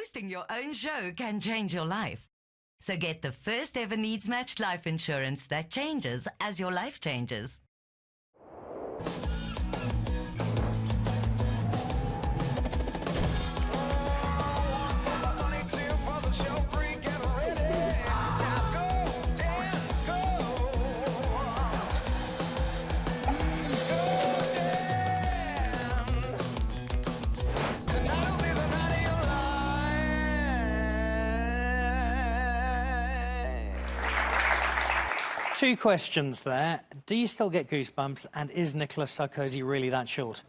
Hosting your own show can change your life. So get the first ever needs-matched life insurance that changes as your life changes. Two questions there. Do you still get goosebumps? And is Nicolas Sarkozy really that short?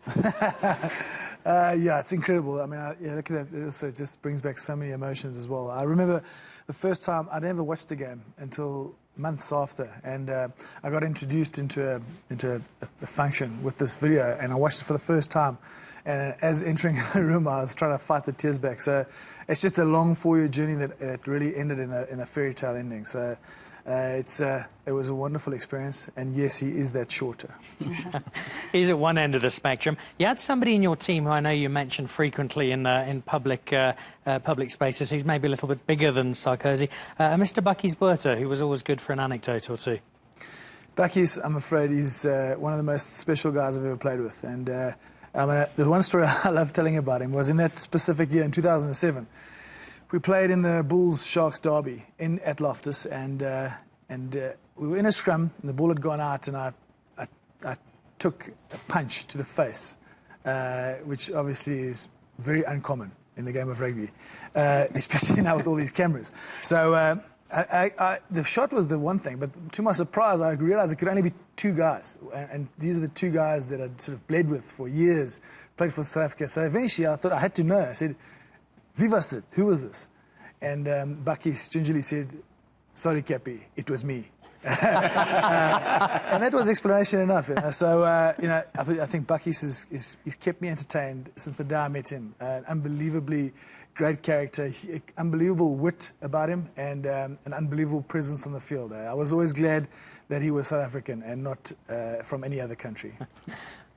Yeah, it's incredible. I mean, look at that. It also just brings back so many emotions as well. I remember the first time I never watched the game until months after, and I got introduced into a function with this video, and I watched it for the first time. And as entering the room, I was trying to fight the tears back. So it's just a long 4-year journey that really ended in a fairy tale ending. So. It was a wonderful experience, and yes, he is that shorter. He's at one end of the spectrum. You had somebody in your team who I know you mention frequently in public spaces who's maybe a little bit bigger than Sarkozy, Mr. Bakkies Botha, who was always good for an anecdote or two. Bakkies, I'm afraid, he's one of the most special guys I've ever played with, and the one story I love telling about him was in that specific year in 2007. We played in the Bulls-Sharks derby at Loftus, and we were in a scrum, and the ball had gone out, and I took a punch to the face, which obviously is very uncommon in the game of rugby, especially now with all these cameras. So the shot was the one thing, but to my surprise, I realized it could only be two guys, and these are the two guys that I'd sort of played with for years, played for South Africa. So eventually I thought I had to know. I said, "Wie was dit? Who was this?" And Bakkies gingerly said, "Sorry, Cappy, it was me." And that was explanation enough. So, I think Bakkies he's kept me entertained since the day I met him. An unbelievably great character, unbelievable wit about him, and an unbelievable presence on the field. I was always glad that he was South African and not from any other country.